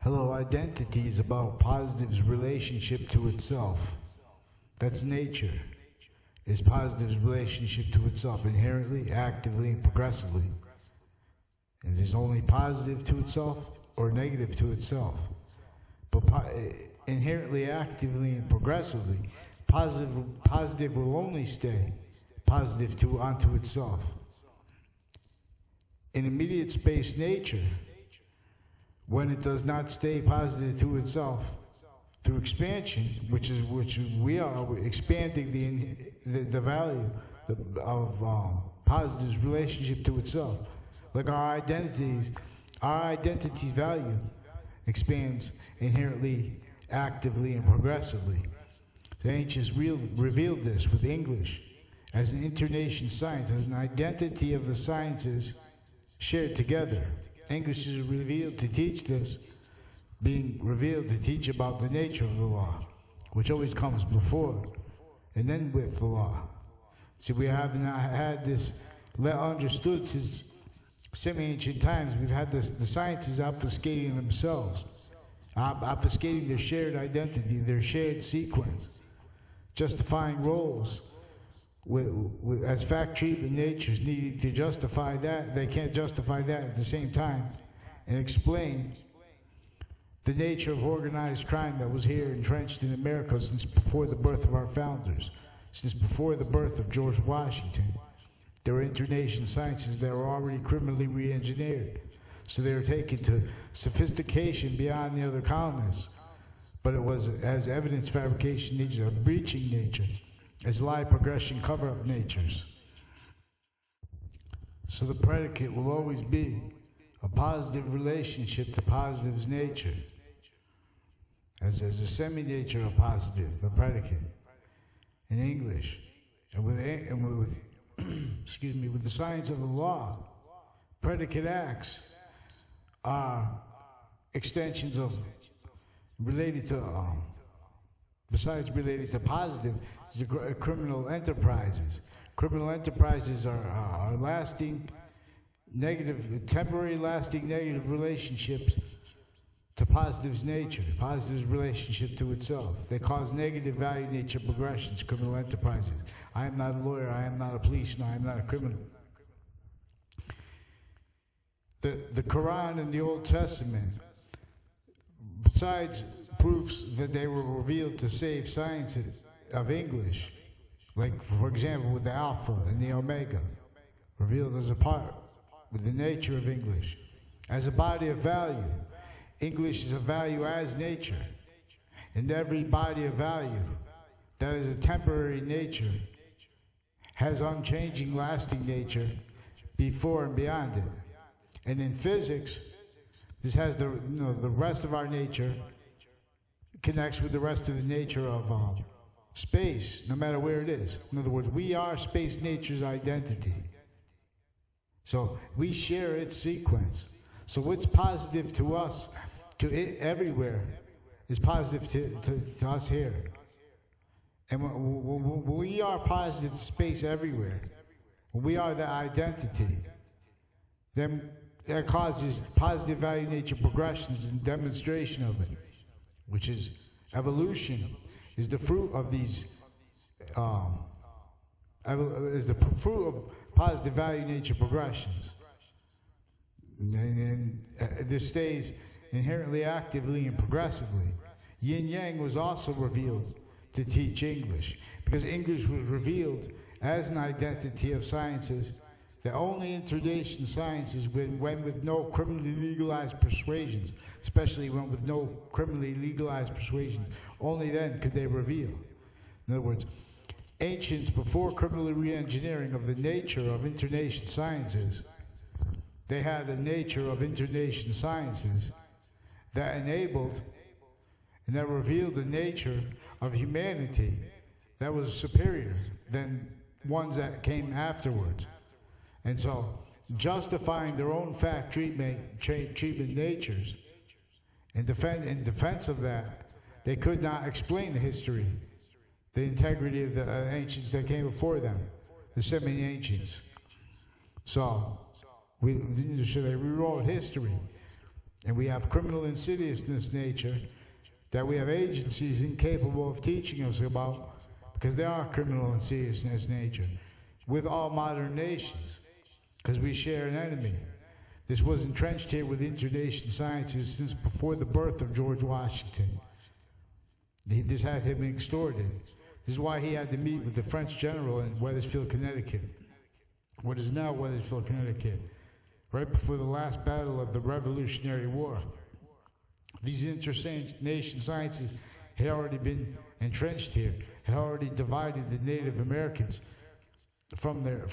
Hello, identity is about positive's relationship to itself. That's nature. Is positive's relationship to itself inherently, actively, and progressively. And is only positive to itself or negative to itself. But inherently, actively, and progressively, positive will only stay positive onto itself. In immediate space nature, when it does not stay positive to itself through expansion, which we are expanding the value of positive's relationship to itself, like our identity's value expands inherently, actively, and progressively. The ancients revealed this with English as an internation science, as an identity of the sciences shared together. English is revealed to teach this, being revealed to teach about the nature of the law, which always comes before and then with the law. See, we have not had this understood since semi-ancient times. We've had the sciences obfuscating themselves, obfuscating their shared identity, their shared sequence, justifying roles as fact treatment natures needing to justify that. They can't justify that at the same time and explain the nature of organized crime that was here entrenched in America since before the birth of our founders, since before the birth of George Washington. There were internation sciences that were already criminally re-engineered. So they were taken to sophistication beyond the other colonists. But it was as evidence fabrication nature, a breaching nature, as lie progression cover-up natures. So the predicate will always be a positive relationship to positive's nature, as a semi-nature of positive, the predicate, in English. And with excuse me, with the science of the law, predicate acts are extensions of related to besides related to positive, criminal enterprises. Criminal enterprises are lasting negative, temporary lasting negative relationships to positive's nature, positive's relationship to itself. They cause negative value nature progressions, criminal enterprises. I am not a lawyer, I am not a policeman, I am not a criminal. The Quran and the Old Testament, besides proofs that they were revealed to save sciences of English, like for example with the Alpha and the Omega, revealed as a part with the nature of English. As a body of value, English is a value as nature. And every body of value that is a temporary nature has unchanging, lasting nature before and beyond it. And in physics, this has the rest of our nature connects with the rest of the nature of space, no matter where it is. In other words, we are space nature's identity. So we share its sequence. So what's positive to us, to it everywhere, is positive to us here. And when we are positive to space everywhere, when we are the identity, then that causes positive value nature progressions and demonstration of it, which is evolution, is the fruit of these, is the fruit of positive value nature progressions. And this stays inherently, actively, and progressively. Yin Yang was also revealed to teach English, because English was revealed as an identity of sciences that only internation sciences, when with no criminally legalized persuasions, especially when with no criminally legalized persuasions, only then could they reveal. In other words, ancients, before criminally re-engineering of the nature of internation sciences, they had a nature of internation sciences that enabled and that revealed the nature of humanity that was superior than ones that came afterwards. And so, justifying their own fact treatment natures, in defense of that, they could not explain the history, the integrity of the ancients that came before them, the semi-ancients. So they rewrote history And we have criminal insidiousness nature that we have agencies incapable of teaching us about, because there are criminal insidiousness nature with all modern nations, because we share an enemy. This was entrenched here with internation sciences since before the birth of George Washington. This had him extorted. This is why he had to meet with the French general in Wethersfield, Connecticut, what is now Wethersfield, Connecticut, right before the last battle of the Revolutionary War. These internation sciences had already been entrenched here, had already divided the Native Americans from their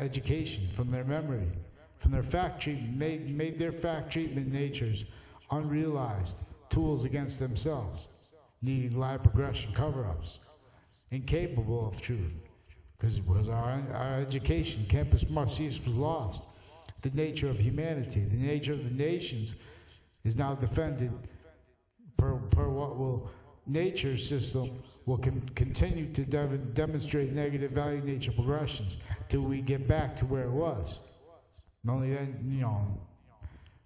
education, from their memory, from their fact treatment, made their fact treatment natures unrealized tools against themselves, needing live progression cover-ups, incapable of truth, because it was our education. Campus Marxist was lost. The nature of humanity, the nature of the nations is now defended per what will nature's system will continue to demonstrate negative value nature progressions till we get back to where it was. And only then,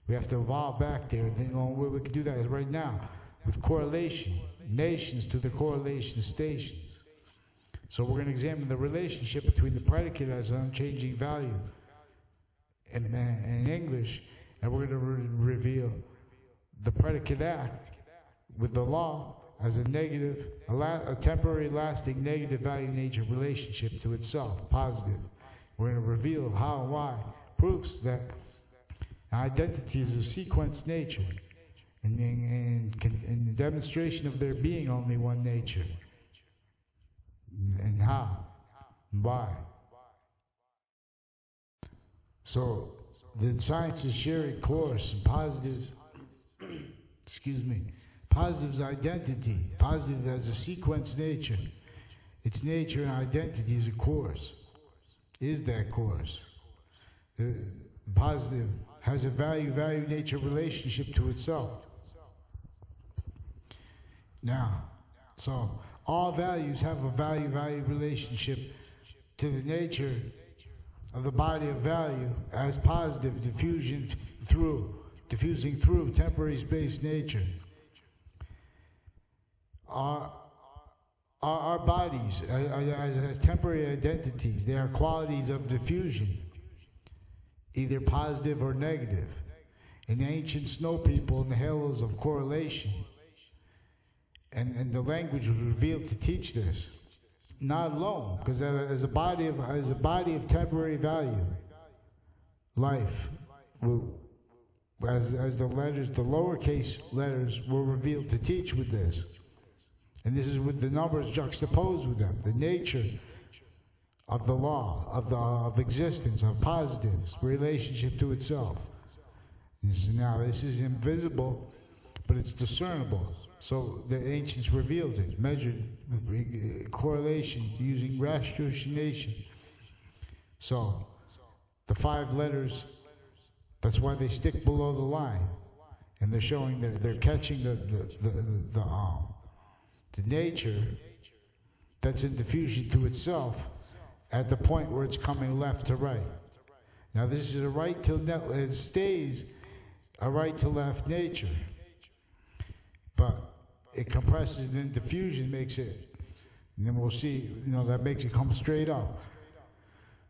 we have to evolve back there. And the only way we can do that is right now with correlation, nations to the correlation stations. So we're going to examine the relationship between the predicate as an unchanging value in English, and we're going to reveal the predicate act with the law as a negative, a temporary lasting negative value nature relationship to itself, positive. We're going to reveal how and why, proofs that identity is a sequence nature, and the demonstration of there being only one nature, and how, and why. So the sciences share a course in positives, positive's identity, positive as a sequence nature. Its nature and identity is a course, is that course. The positive has a value nature relationship to itself. Now, so all values have a value relationship to the nature of the body of value as positive diffusing through temporary space nature. Our bodies as temporary identities, they are qualities of diffusion, either positive or negative. In the ancient snow people, in the halos of correlation, and the language was revealed to teach this. Not alone, because as a body of temporary value, life, as the letters, the lowercase letters were revealed to teach with this. And this is with the numbers juxtaposed with them, the nature of the law, of existence, of positives, relationship to itself. Now, this is invisible, but it's discernible. So the ancients revealed it, measured correlation using ratiocination. So the 5 letters, that's why they stick below the line, and they're showing they're catching the nature that's in diffusion to itself at the point where it's coming left to right. Now this is a right to left, it stays a right to left nature, but it compresses and then diffusion makes it, and then we'll see, that makes it come straight up.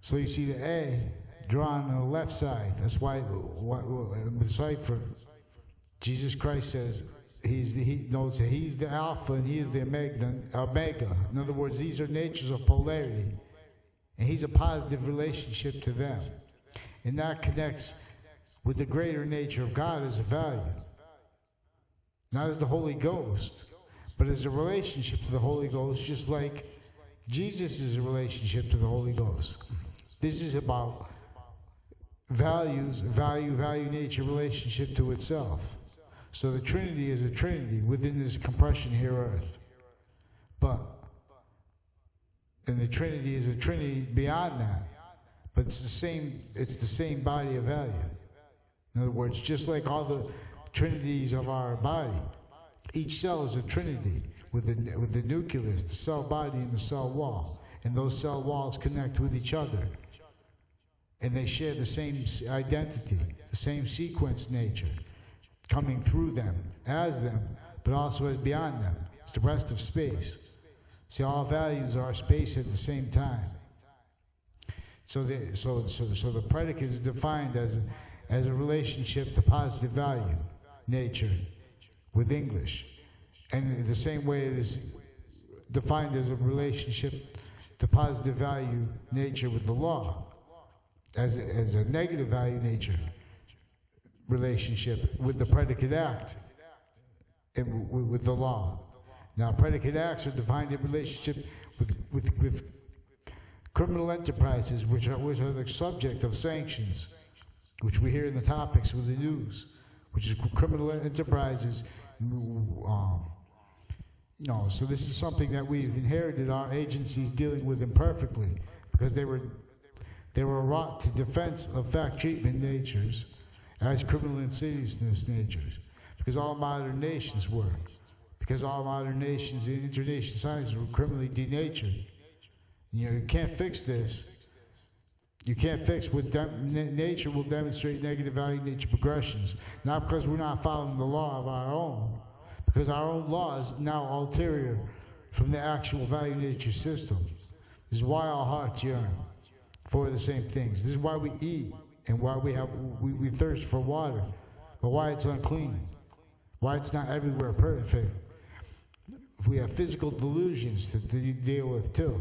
So you see the A drawn on the left side. That's why the cipher, Jesus Christ says, he knows that he's the alpha and he is the omega. In other words, these are natures of polarity, and he's a positive relationship to them, and that connects with the greater nature of God as a value, not as the Holy Ghost, but as a relationship to the Holy Ghost, just like Jesus is a relationship to the Holy Ghost. This is about values, value nature relationship to itself. So the Trinity is a Trinity within this compression here earth. And the Trinity is a Trinity beyond that. But it's the same body of value. In other words, just like all the trinities of our body, each cell is a trinity with the nucleus, the cell body, and the cell wall. And those cell walls connect with each other. And they share the same identity, the same sequence nature. coming through them, as them, but also as beyond them. It's the rest of space. See, all values are space at the same time. So the predicate is defined as a relationship to positive value, nature, with English. And in the same way it is defined as a relationship to positive value, nature, with the law, as a negative value, nature, relationship with the predicate act, and with the law. Now, predicate acts are defined in relationship with criminal enterprises, which are the subject of sanctions, which we hear in the topics with the news, which is criminal enterprises. So this is something that we've inherited our agencies dealing with imperfectly, because they were wrought to defense of fact treatment natures as criminal insidiousness natures, because all modern nations were. Because all modern nations in international science were criminally denatured. You can't fix this. You can't fix what nature will demonstrate negative value nature progressions. Not because we're not following the law of our own, because our own law is now ulterior from the actual value nature system. This is why our hearts yearn for the same things. This is why we eat and why we thirst for water, but why it's unclean, why it's not everywhere perfect. We have physical delusions to deal with too.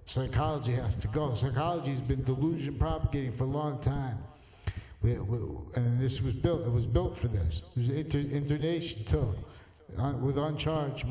Psychology has to go. Psychology has been delusion propagating for a long time. And this was built. It was built for this. There's internation too, with uncharged.